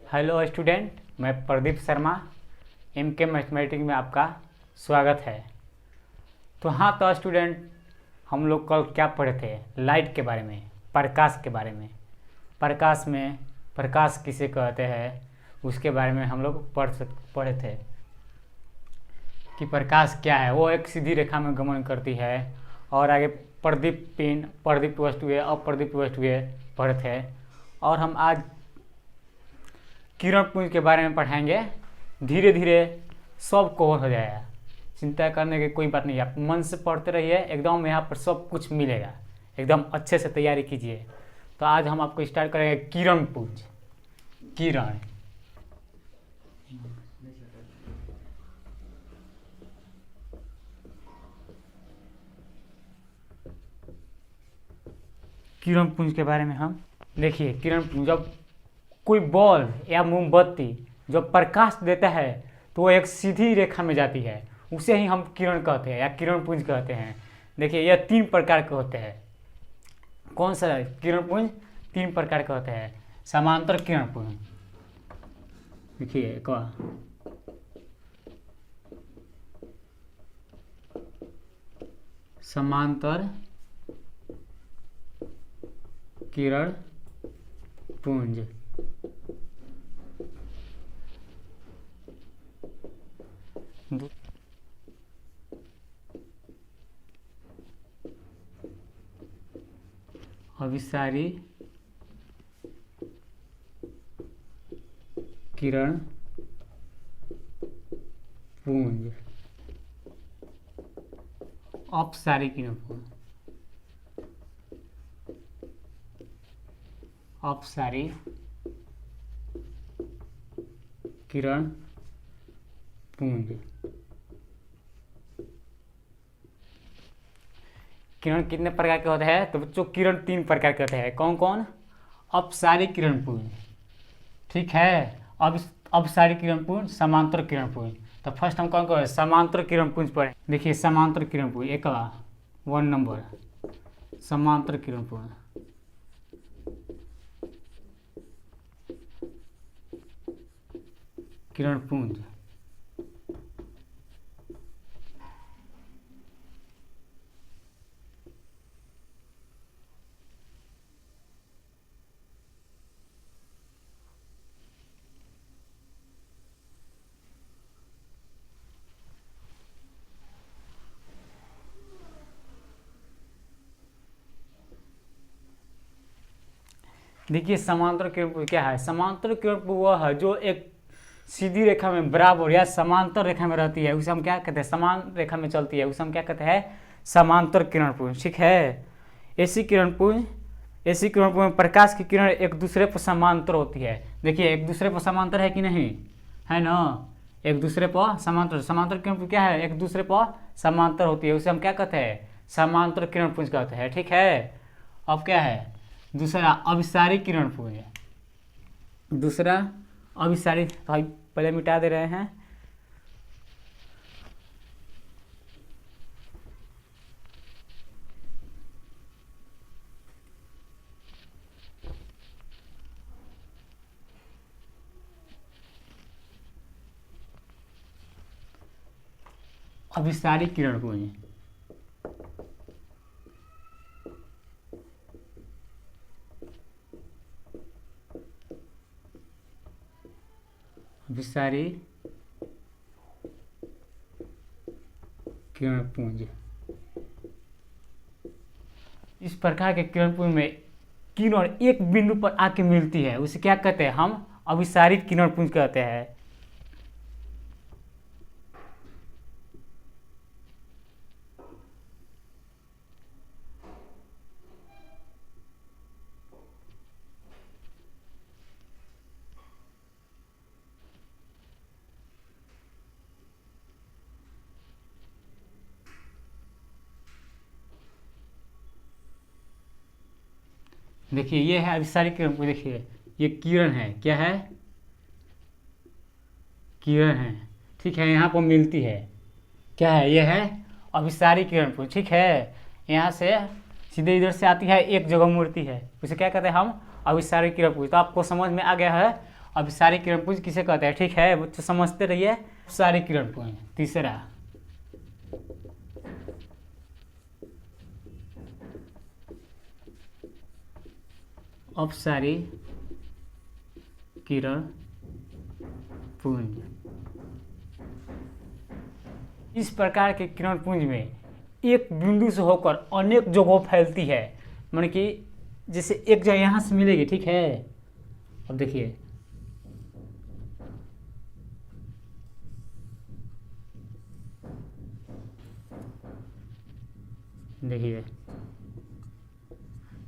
Hello student, मैं Pradeep Sharma MK mathematics में आपका स्वागत है। तो हाँ, तो स्टूडेंट हम लोग कल क्या पढ़े थे? लाइट के बारे में, प्रकाश के बारे में। प्रकाश किसे कहते हैं उसके बारे में हम लोग पढ़े थे कि प्रकाश क्या है। वो एक सीधी रेखा में गमन करती है और आगे प्रदीप्त वस्तुएं, अप्रदीप्त वस्तुएं पढ़े थे। और हम आज किरण पुंज के बारे में पढ़ाएंगे। धीरे धीरे सब कवर हो जाएगा, चिंता करने की कोई बात नहीं। आप मन से पढ़ते रहिए, एकदम यहाँ पर सब कुछ मिलेगा। एकदम अच्छे से तैयारी कीजिए। तो आज हम आपको स्टार्ट करेंगे किरण पुंज। किरण किरण पुंज के बारे में हम देखिए। किरण पुंज, जब कोई बॉल या मोमबत्ती जब प्रकाश देता है तो वो एक सीधी रेखा में जाती है, उसे ही हम किरण कहते हैं या किरण पुंज कहते हैं। देखिए, यह 3 प्रकार के होते हैं। कौन सा किरण पुंज? 3 प्रकार के होते हैं। समांतर किरण पुंज, देखिए समांतर किरण पुंज, अभिसारी किरण पुंज, अपसारी किरण पुंज, अपसारी किरण पुंज। किरण कितने प्रकार के होते हैं? तो बच्चों, किरण 3 प्रकार के होते हैं। कौन कौन? अपसारी किरण पुंज, ठीक है। अब अपसारी किरण पुंज, समांतर किरण पुंज। तो फर्स्ट हम कौन कौन समांतर किरण पुंज पढ़े। देखिए, समांतर किरण पुंज, एक 1 नंबर समांतर किरण पुंज। किरण पुंज देखिए, समांतर किरण पुंज क्या है? समांतर किरण पुंज वह है जो एक सीधी रेखा में बराबर या समांतर रेखा में रहती है, उसे हम क्या कहते हैं? समान रेखा में चलती है, उसे हम क्या कहते हैं? समांतर किरण पुंज, ठीक है। ऐसी किरण पुंज में प्रकाश की किरण एक दूसरे पर समांतर होती है। देखिए, एक दूसरे पर समांतर है कि नहीं? है ना, एक दूसरे पर समांतर। समांतर किरण पुंज क्या है? एक दूसरे पर समांतर होती है, उसे हम क्या कहते हैं? समांतर किरण पुंज कहते हैं, ठीक है। अब क्या है दूसरा? अभिसारी किरण पुंज। दूसरा अभिसारी, भाई पहले मिटा दे रहे हैं। अभिसारी किरण पुंज, अभिसारी किरण पुंज। इस प्रकार के किरण पुंज में किरण एक बिंदु पर आके मिलती है, उसे क्या कहते हैं? हम अभिसारी किरण पुंज कहते हैं। देखिए, ये है अभिसारी किरण पुंज। देखिए, ये किरण है, क्या है? किरण है, ठीक है। यहाँ पर मिलती है, क्या है? ये है अभिसारी किरण पुंज, ठीक है। यहाँ से सीधे इधर से आती है, एक जगह मुड़ती है, उसे क्या कहते हैं हम? अभिसारी किरण पुंज। तो आपको समझ में आ गया है अभिसारी किरणपुंज किसे कहते हैं, ठीक है बच्चों समझते रहिए। अपसारी किरणपुंज, तीसरा अपसारी किरण पुंज। इस प्रकार के किरण पुंज में एक बिंदु से होकर अनेक जगहों फैलती है, मतलब कि जैसे एक जगह यहाँ से मिलेगी, ठीक है। अब देखिए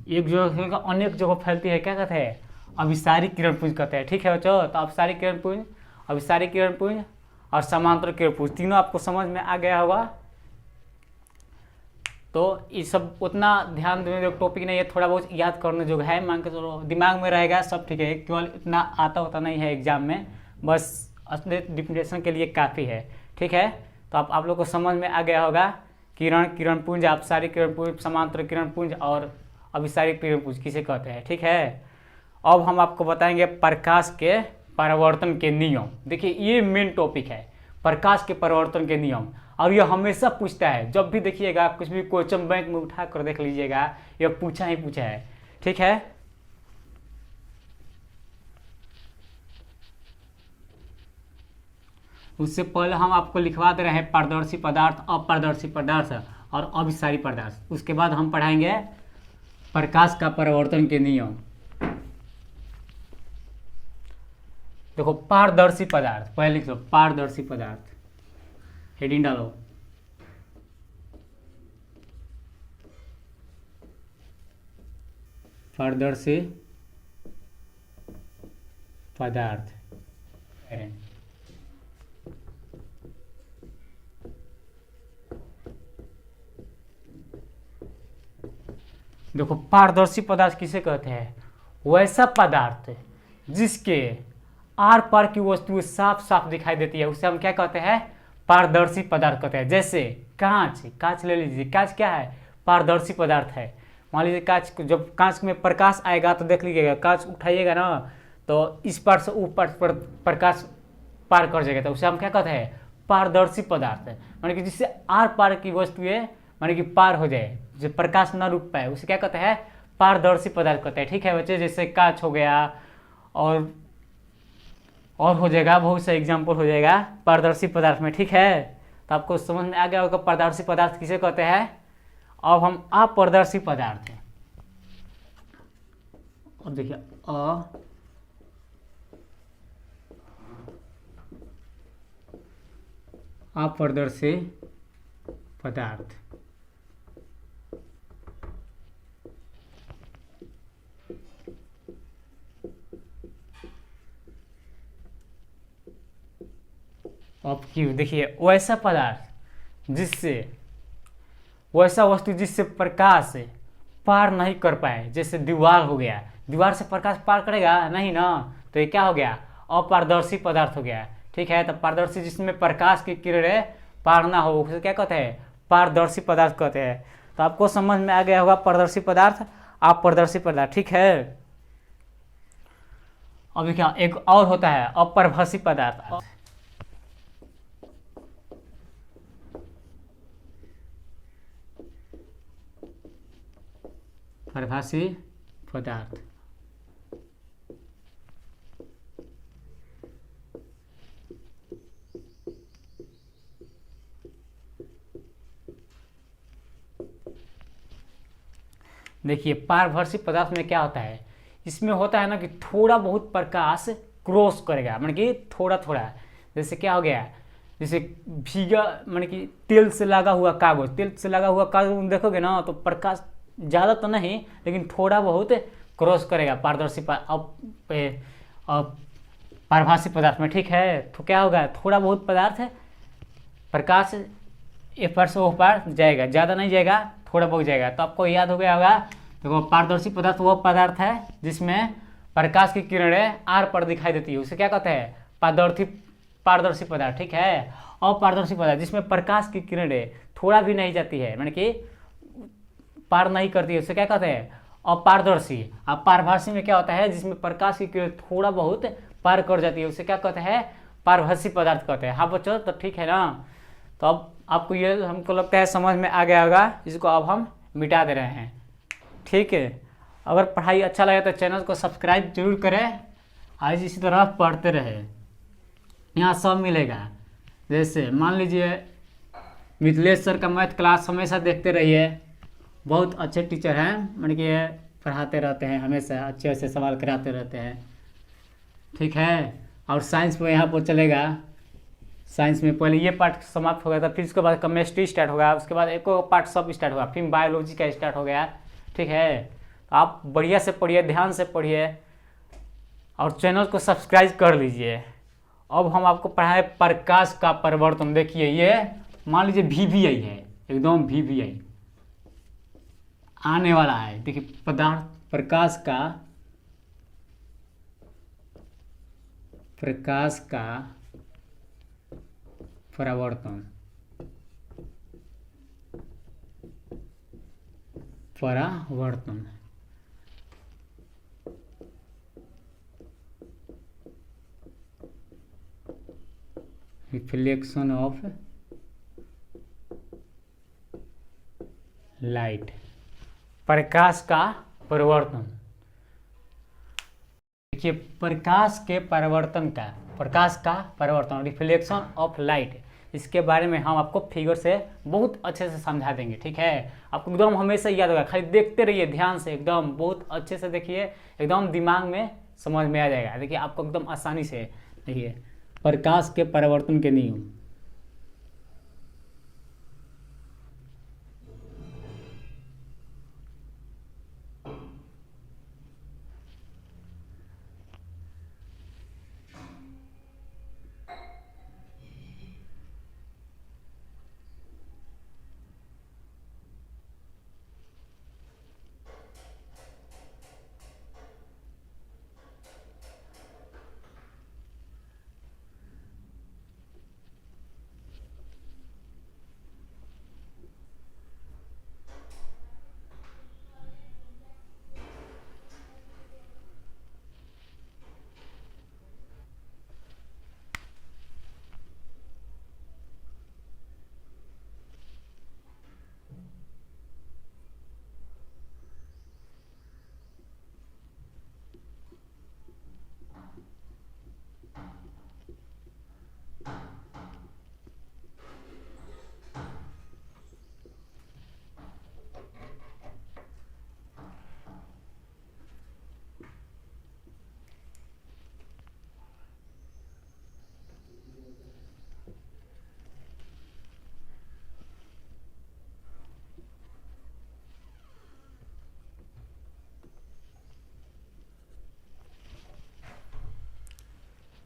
एक जगह से अनेक जगह फैलती है, क्या कहते हैं, अभिसारी किरण पुंज कहते हैं, ठीक है बच्चों। तो अपसारी किरण पुंज, अभिसारी किरण पुंज और समांतर किरण पुंज, तीनों आपको समझ में आ गया होगा। तो ये सब उतना ध्यान देने जो टॉपिक नहीं है, थोड़ा बहुत याद करने जो है, मान के चलो दिमाग में रहेगा सब, ठीक है। केवल इतना आता होता नहीं है एग्जाम में, बस असली डिफिनेशन के लिए काफ़ी है, ठीक है। तो आप लोग को समझ में आ गया होगा किरण पुंज, अपसारी किरण पुंज, समांतर किरण पुंज और अभिसारी किरण पुंज किसे कहते हैं, ठीक है। अब हम आपको बताएंगे प्रकाश के परावर्तन के नियम। देखिए ये मेन टॉपिक है, प्रकाश के परावर्तन के नियम, और ये हमेशा पूछता है। जब भी देखिएगा कुछ भी क्वेश्चन बैंक में उठा कर देख लीजिएगा, ये पूछा ही पूछा है, ठीक है। उससे पहले हम आपको लिखवा दे रहे हैं पारदर्शी पदार्थ, अपारदर्शी पदार्थ और अभिसारी पदार्थ। उसके बाद हम पढ़ाएंगे प्रकाश का परावर्तन के नियम। देखो पारदर्शी पदार्थ, पहले लिख लो पारदर्शी पदार्थ, हेडिंग डालो। पारदर्शी पदार्थ, देखो पारदर्शी पदार्थ किसे कहते हैं, वैसा पदार्थ जिसके आर पार की वस्तुएं साफ साफ दिखाई देती है, उसे हम क्या कहते हैं, पारदर्शी पदार्थ कहते हैं। जैसे कांच, कांच ले लीजिए, कांच क्या है, पारदर्शी पदार्थ है। मान लीजिए कांच, जब कांच में प्रकाश आएगा तो देख लीजिएगा, कांच उठाइएगा ना तो इस पार से ऊपर पर प्रकाश पार कर जाएगा, तो उसे हम क्या कहते हैं, पारदर्शी पदार्थ है। माने कि जिससे आर पार की वस्तुएं माने कि पार हो जाए, जो प्रकाश न रुक पाए, उसे क्या कहते हैं, पारदर्शी पदार्थ कहते हैं, ठीक है बच्चे। जैसे कांच हो गया और हो जाएगा, बहुत सा एग्जाम्पल हो जाएगा पारदर्शी पदार्थ में, ठीक है। तो आपको समझ में आ गया होगा पारदर्शी पदार्थ किसे कहते हैं। अब हम अपारदर्शी पदार्थ हैं, और देखिए अपारदर्शी पदार्थ। अब क्यों, देखिए वैसा पदार्थ जिससे, वैसा वस्तु जिससे प्रकाश पार नहीं कर पाए, जैसे दीवार हो गया, दीवार से प्रकाश पार करेगा नहीं ना, तो ये क्या हो गया, अपारदर्शी पदार्थ हो गया, ठीक है। तो पारदर्शी जिसमें प्रकाश की किरणें पार ना हो, उसे क्या कहते हैं, पारदर्शी पदार्थ कहते हैं। तो आपको समझ में आ गया होगा पारदर्शी पदार्थ, अपारदर्शी पदार्थ, ठीक है। अब क्या एक और होता है अपारभासी पदार्थ। पारभासी पदार्थ, देखिए पारभासी पदार्थ में क्या होता है, इसमें होता है ना कि थोड़ा बहुत प्रकाश क्रॉस करेगा, मतलब कि थोड़ा थोड़ा, जैसे क्या हो गया, जैसे भीगा मतलब कि तेल से लगा हुआ कागज, तेल से लगा हुआ कागज देखोगे ना तो प्रकाश ज़्यादा तो नहीं लेकिन थोड़ा बहुत क्रॉस करेगा पारदर्शी पारभासी पदार्थ में, ठीक है। तो क्या होगा, थोड़ा बहुत पदार्थ है, प्रकाश ए पार से वो पार जाएगा, ज़्यादा नहीं जाएगा, थोड़ा बहुत जाएगा। तो आपको याद हो गया होगा, देखो पारदर्शी पदार्थ वो पदार्थ है जिसमें प्रकाश की किरणें आर पर दिखाई देती है, उसे क्या कहते हैं, पारदर्शी पदार्थ, ठीक है। अपारदर्शी पदार्थ जिसमें प्रकाश की किरणें थोड़ा भी नहीं जाती है, माने कि पार नहीं करती है, उसे क्या कहते हैं, अपारदर्शी। अब पारभासी में क्या होता है, जिसमें प्रकाश की किरण थोड़ा बहुत पार कर जाती है उसे क्या कहते हैं, पारभासी पदार्थ कहते हैं। हाँ बच्चों, तो ठीक है ना। तो अब आपको ये हमको लगता है समझ में आ गया होगा, इसको अब हम मिटा दे रहे हैं। ठीक है, अगर पढ़ाई अच्छा लगे तो चैनल को सब्सक्राइब जरूर करें, आज इसी तरह पढ़ते रहे। यहाँ सब मिलेगा, जैसे मान लीजिए मिथिलेश सर का मैथ क्लास हमेशा देखते रहिए, बहुत अच्छे टीचर हैं, मतलब कि पढ़ाते रहते हैं, हमेशा अच्छे अच्छे सवाल कराते रहते हैं। ठीक है, और साइंस में यहाँ पर चलेगा, साइंस में पहले ये पार्ट समाप्त हो गया था, फिर उसके बाद केमिस्ट्री स्टार्ट होगा, उसके बाद एक और पार्ट सब स्टार्ट होगा, फिर बायोलॉजी का स्टार्ट हो गया। ठीक है, तो आप बढ़िया से पढ़िए, ध्यान से पढ़िए और चैनल को सब्सक्राइब कर लीजिए। अब हम आपको पढ़ाए प्रकाश का परिवर्तन। देखिए ये मान लीजिए VVI है, एकदम VVI आने वाला है। देखिए पदार्थ प्रकाश का परावर्तन, रिफ्लेक्शन ऑफ लाइट, प्रकाश का परिवर्तन। देखिए प्रकाश के परिवर्तन का, प्रकाश का परिवर्तन, रिफ्लेक्शन ऑफ लाइट, इसके बारे में हम आपको फिगर से बहुत अच्छे से समझा देंगे। ठीक है, आपको एकदम हमेशा याद होगा, खाली देखते रहिए ध्यान से, एकदम बहुत अच्छे से देखिए, एकदम दिमाग में समझ में आ जाएगा। देखिए आपको एकदम आसानी से, देखिए प्रकाश के परिवर्तन के नियम।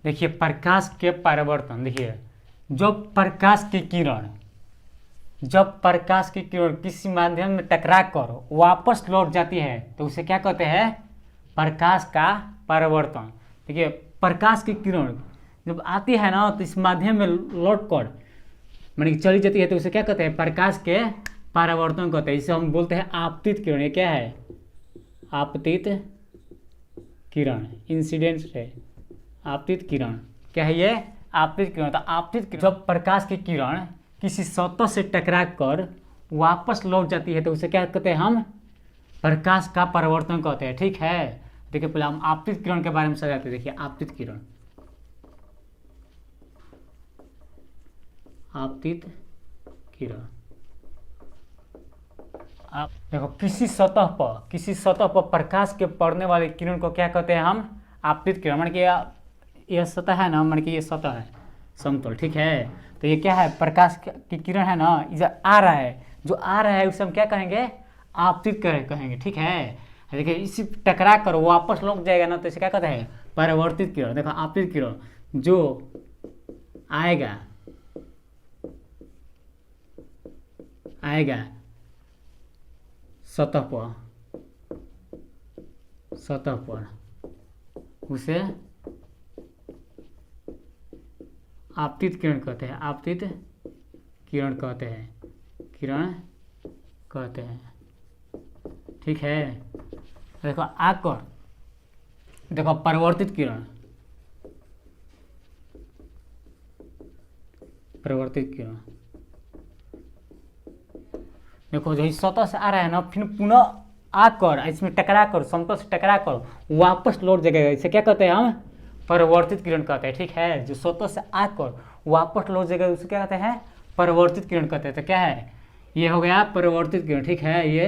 देखिए प्रकाश के परिवर्तन, देखिए जब प्रकाश की किरण, किसी माध्यम में टकरा कर वापस लौट जाती है तो उसे क्या कहते हैं, प्रकाश का परिवर्तन। देखिए प्रकाश की किरण जब आती है ना तो इस माध्यम में लौट कर मानी चली जाती है तो उसे क्या कहते हैं, प्रकाश के परावर्तन कहते हैं। इसे हम बोलते हैं आपतित किरण। ये क्या है, आपतित किरण, इंसिडेंट है आपतित किरण। क्या है ये, आपतित किरण। तो आपतित किरण जब प्रकाश की किरण किसी सतह से टकरा कर वापस लौट जाती है तो उसे क्या कहते हैं, हम प्रकाश का परावर्तन कहते हैं। ठीक है, देखिए पहले हम आपतित किरण के बारे में समझाते हैं। देखिए आपतित किरण, आपतित किरण, आप देखो किसी सतह पर प्रकाश के पड़ने वाले किरण को क्या कहते हैं, हम आपतित किरण। मान कि यह सतह है ना, मान कि ये सतह है समतल। ठीक है, तो ये क्या है, प्रकाश की किरण है ना, इधर आ रहा है, जो आ रहा है उसे हम क्या कहेंगे, आपतित कहेंगे। ठीक है, देखिए इसी टकरा कर वापस लौट जाएगा ना तो इसे क्या कहते हैं, परावर्तित किरण। देखो आपतित किरण जो आएगा सतह पर उसे आपतित किरण कहते हैं, आपतित किरण कहते हैं। ठीक है, देखो आकर देखो परावर्तित किरण, परावर्तित किरण। देखो जो इस सतह से आ रहा है ना, फिर पुनः आकर इसमें टकरा कर, समतल से टकरा कर वापस लौट जाएगा, इसे क्या कहते हैं हम? परावर्तित किरण कहते हैं। ठीक है, जो सतह से आकर वापस लौट जाएगा उसे क्या कहते हैं? परावर्तित किरण कहते हैं। तो क्या है? ये हो गया परावर्तित किरण। ठीक है, ये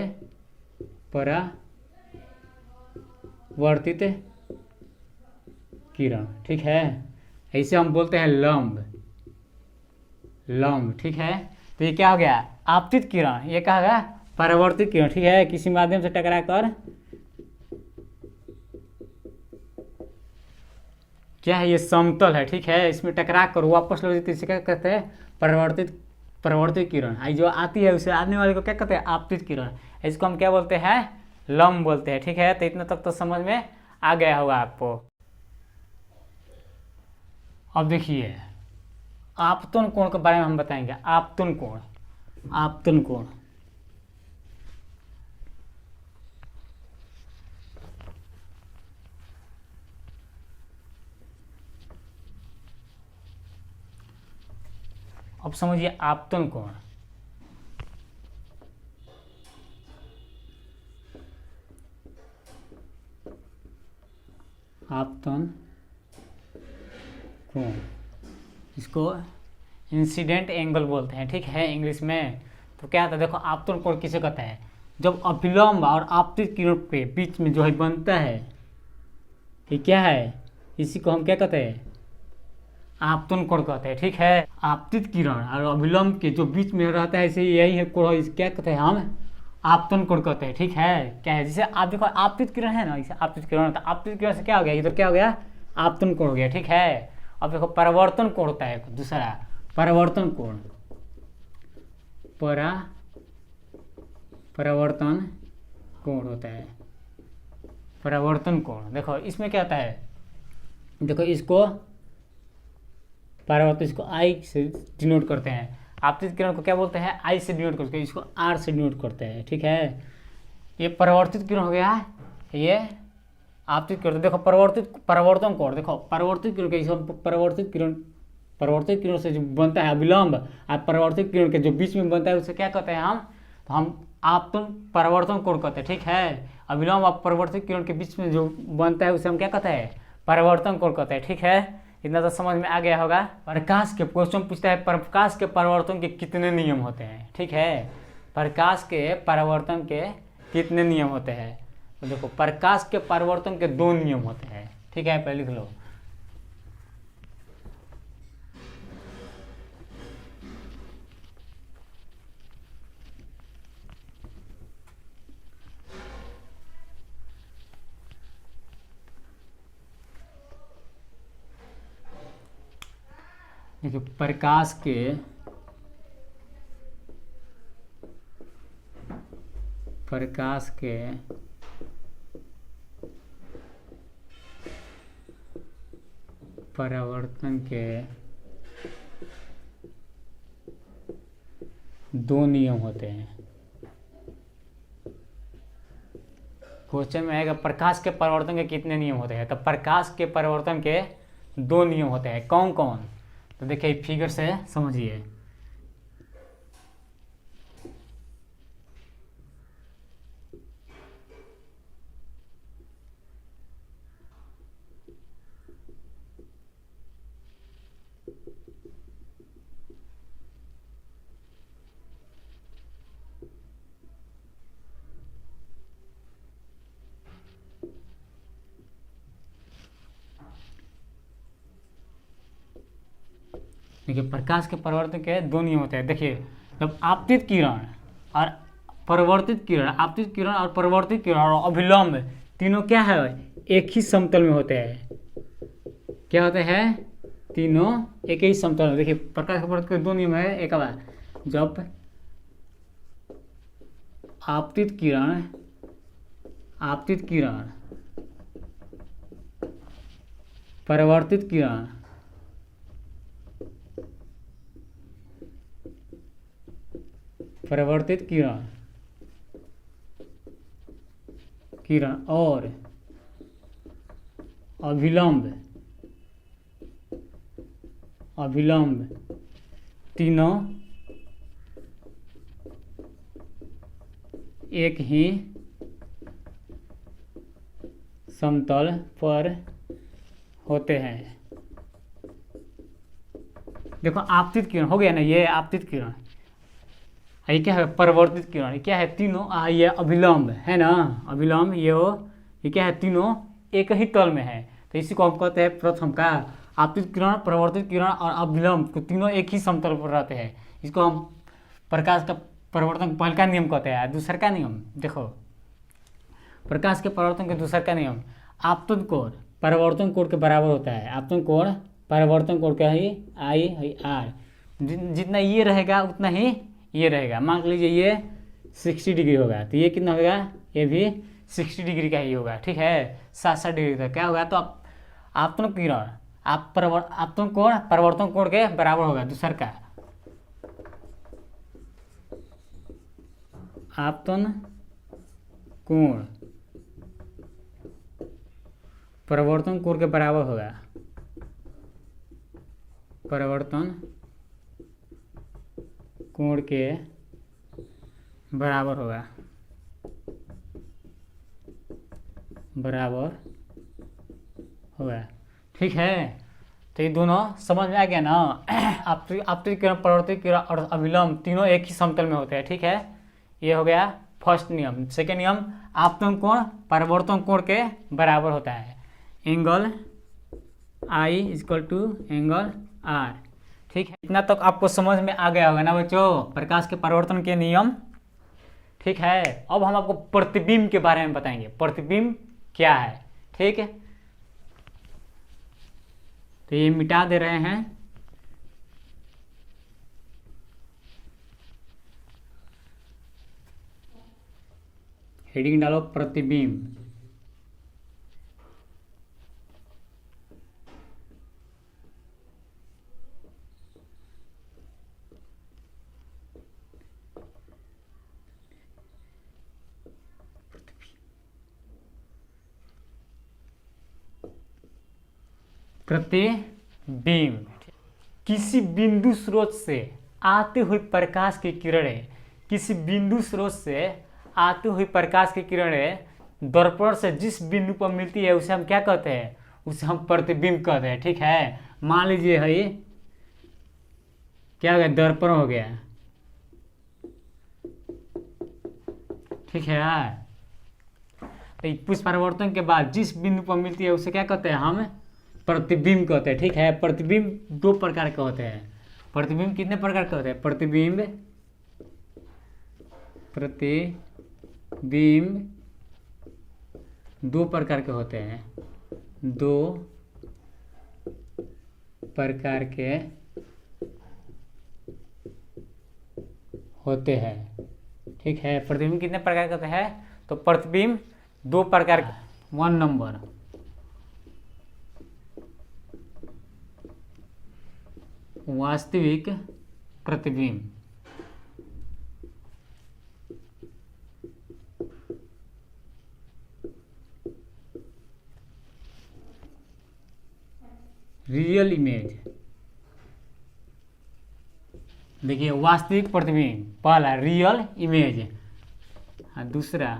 परावर्तित किरण। ठीक है, ऐसे हम बोलते हैं लंब। ठीक है, तो ये क्या हो गया? आपतित किरण। ये क्या हो गया? परावर्तित किरण। ठीक है, किसी माध्यम से टकरा कर क्या है? ये समतल है। ठीक है, इसमें टकरा कर वापस लौट जाती है, इसे क्या कहते हैं? परावर्तित किरण। आई जो आती है उसे आने वाले को क्या कहते हैं? आपतित किरण। इसको हम क्या बोलते हैं? लंब बोलते हैं। ठीक है, तो इतना तक तो समझ में आ गया होगा आपको। अब देखिए आपतन कोण के बारे में हम बताएंगे। आपतन कोण, आपतन कोण। अब समझिए आपतन कोण। आपतन कोण, इसको इंसिडेंट एंगल बोलते हैं। ठीक है, इंग्लिश में। तो क्या आता है? देखो आपतन कोण किसे कहते हैं? जब अभिलंब और आपतित किरण के बीच में जो है बनता है, ये क्या है? इसी को हम क्या कहते हैं? आपतन कोण कहते हैं। ठीक है, आपतित किरण और अभिलंब के जो बीच में रहता है, इसे यही है कोण, इसे क्या कहते हैं हम? आपतन कोण कहते हैं। ठीक है, क्या है? जैसे आप देखो आपतित किरण है ना, इसे आपतित किरण, तो आपतित किरण से क्या हो गया? इधर क्या हो गया? आपतन कोण हो गया। ठीक है, अब देखो परावर्तन कोण होता है दूसरा, परावर्तन कोण। परावर्तन कोण होता है, परावर्तन कोण। देखो इसमें क्या होता है? देखो इसको परावर्तन, इसको आई से डिनोट करते हैं। आपतित किरण को क्या बोलते हैं? आई से डिनोट करते हैं, इसको आर से डिनोट करते हैं। ठीक है, ये परावर्तित किरण हो गया, ये आपतित किरण। देखो परावर्तन कोण, देखो परावर्तित किरण के परावर्तित किरण से जो बनता है अभिलंब और परावर्तित किरण के जो बीच में बनता है उसे क्या कहते हैं हम? तो हम आपतन परावर्तन कोण कहते हैं। ठीक है, अभिलंब और परावर्तित किरण के बीच में जो बनता है उसे हम क्या कहते हैं? परावर्तन कोण कहते हैं। ठीक है, इतना तो समझ में आ गया होगा। प्रकाश के क्वेश्चन पूछता है, प्रकाश के परावर्तन के कितने नियम होते हैं? ठीक है, प्रकाश के परावर्तन के कितने नियम होते हैं? तो देखो प्रकाश के परावर्तन के 2 नियम होते हैं। ठीक है, पहले लिख लो। देखिए प्रकाश के परावर्तन के 2 नियम होते हैं। क्वेश्चन में आएगा प्रकाश के परावर्तन के कितने नियम होते हैं? तो प्रकाश के परावर्तन के 2 नियम होते हैं। कौन कौन? तो देखिए फिगर से समझिए। देखिए प्रकाश के परावर्तन के 2 नियम होते हैं। देखिए जब आपतित किरण और परावर्तित किरण, आपतित किरण और परावर्तित किरण और अभिलंब तीनों क्या है? एक ही समतल में होते हैं। क्या होते हैं? तीनों एक ही समतल में। देखिए प्रकाश के परावर्तन के 2 नियम है। एक बार जब आपतित किरण परावर्तित किरण और अभिलंब तीनों एक ही समतल पर होते हैं। देखो आपतित किरण हो गया ना, ये आपतित किरण, ये क्या है परिवर्तित किरण, ये क्या है तीनों, ये अभिलंब है ना, अभिलंब ये क्या है तीनों एक ही तल में है, तो इसी को हम कहते हैं प्रथम का आपतित किरण, परिवर्तित किरण और अभिलंब को तीनों एक ही समतल पर रहते हैं। इसको हम प्रकाश का परिवर्तन पहले का नियम कहते हैं। दूसरा का नियम देखो, प्रकाश के परिवर्तन के दूसरा का नियम, आपतन कोण परिवर्तन कोण के बराबर होता है। आपतन कोण परिवर्तन कोण का ही आई आर, जितना ये रहेगा उतना ही ये रहेगा। मान लीजिए ये 60 डिग्री होगा तो ये कितना होगा, ये भी 60 डिग्री का ही होगा, ठीक है 60 डिग्री तक क्या होगा, तो आपतन किरण आपतन कोण परिवर्तन कोण के बराबर होगा। दूसरा का आपतन कोण परिवर्तन कोण के बराबर होगा, परिवर्तन कोण के बराबर होगा, बराबर होगा, ठीक है। तो ये दोनों समझ में आ गया ना। आपतित किरण परिवर्तित किरण और अभिलंब तीनों एक ही समतल में होते हैं, ठीक है। ये हो गया फर्स्ट नियम। सेकेंड नियम, आपतन कोण परिवर्तन कोण के बराबर होता है। Angle I equal to angle R, ठीक है। इतना तक आपको समझ में आ गया होगा ना बच्चों, प्रकाश के परिवर्तन के नियम, ठीक है। अब हम आपको प्रतिबिंब के बारे में बताएंगे, प्रतिबिंब क्या है, ठीक है। तो ये मिटा दे रहे हैं, हेडिंग डालो प्रतिबिंब। प्रतिबिंब किसी बिंदु स्रोत से आते हुए प्रकाश की किरणें, किसी बिंदु स्रोत से आते हुए प्रकाश की किरणें दर्पण से जिस बिंदु पर मिलती है उसे हम क्या कहते हैं, उसे हम प्रतिबिंब कहते हैं, ठीक है। मान लीजिए है ये क्या हो गया, दर्पण हो गया, ठीक है। तो पुष्प परिवर्तन के बाद जिस बिंदु पर मिलती है उसे क्या कहते हैं, हम प्रतिबिंब कहते हैं, ठीक है। प्रतिबिंब दो प्रकार के होते हैं। प्रतिबिंब कितने प्रकार के होते हैं, प्रतिबिंब दो प्रकार के होते हैं, दो प्रकार के होते हैं, ठीक है। प्रतिबिंब कितने प्रकार के होते हैं, तो प्रतिबिंब दो प्रकार के। 1 नंबर, वास्तविक प्रतिबिंब, रियल इमेज। देखिए वास्तविक प्रतिबिंब पहला रियल इमेज, और दूसरा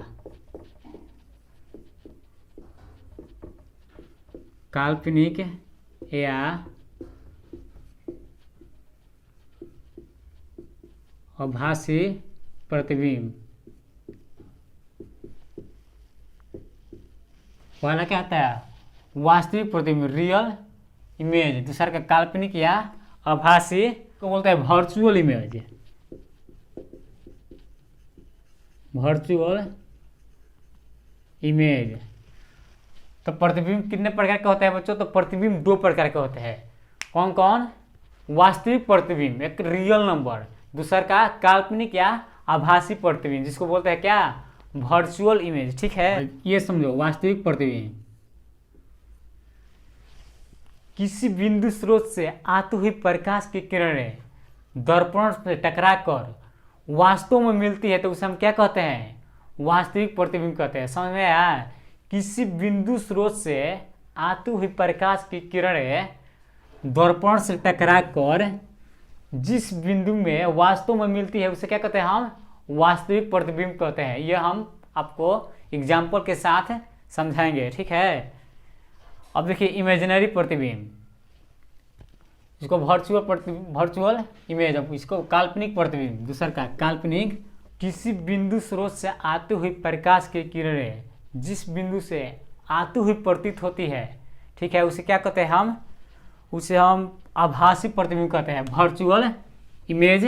काल्पनिक या आभासी प्रतिबिंब। पहला क्या आता है, वास्तविक प्रतिबिंब रियल इमेज, दूसरा का काल्पनिक या आभासी को बोलते हैं वर्चुअल इमेज, वर्चुअल इमेज। तो प्रतिबिंब कितने प्रकार के होते हैं बच्चों, तो प्रतिबिंब दो प्रकार के होते हैं। कौन कौन, वास्तविक प्रतिबिंब एक रियल नंबर, दूसरा का काल्पनिक या आभासी प्रतिबिंब जिसको बोलते हैं क्या, वर्चुअल इमेज, ठीक है। ये समझो वास्तविक प्रतिबिंब किसी बिंदु स्रोत से आती हुई प्रकाश की किरणें दर्पण से टकराकर वास्तव में मिलती है तो उसे हम क्या कहते हैं, वास्तविक प्रतिबिंब कहते हैं। समझ में आया, किसी बिंदु स्रोत से आती हुई प्रकाश की किरणें दर्पण से टकराकर जिस बिंदु में वास्तव में मिलती है उसे क्या कहते हैं हम वास्तविक प्रतिबिंब कहते हैं। यह हम आपको एग्जाम्पल के साथ समझाएंगे, ठीक है। अब देखिए इमेजिनरी प्रतिबिंब, इसको वर्चुअल इमेज, अब इसको काल्पनिक प्रतिबिंब, दूसरा का काल्पनिक। किसी बिंदु स्रोत से आती हुई प्रकाश की किरणें जिस बिंदु से आती हुई प्रतीत होती है, ठीक है, उसे क्या कहते हैं हम, उसे हम आभासी प्रतिबिंब कहते हैं, वर्चुअल इमेज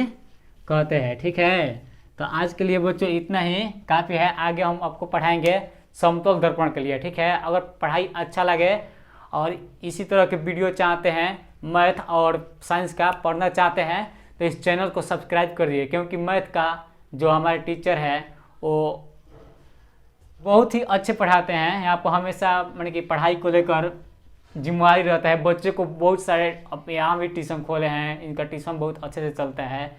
कहते हैं, ठीक है। तो आज के लिए बच्चों इतना ही काफ़ी है। आगे हम आपको पढ़ाएंगे समतल दर्पण के लिए, ठीक है। अगर पढ़ाई अच्छा लगे और इसी तरह के वीडियो चाहते हैं, मैथ और साइंस का पढ़ना चाहते हैं, तो इस चैनल को सब्सक्राइब कर दिए, क्योंकि मैथ का जो हमारे टीचर है वो बहुत ही अच्छे पढ़ाते हैं। यहाँ पर हमेशा माने कि पढ़ाई को लेकर जिम्मेवारी रहता है। बच्चे को बहुत सारे यहाँ भी ट्यूशन खोले हैं, इनका ट्यूशन बहुत अच्छे से चलता है,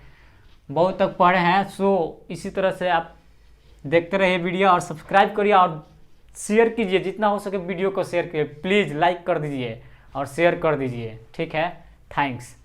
बहुत तक पढ़े हैं। सो इसी तरह से आप देखते रहिए वीडियो और सब्सक्राइब करिए और शेयर कीजिए, जितना हो सके वीडियो को शेयर कीजिए, प्लीज़ लाइक कर दीजिए और शेयर कर दीजिए, ठीक है। थैंक्स।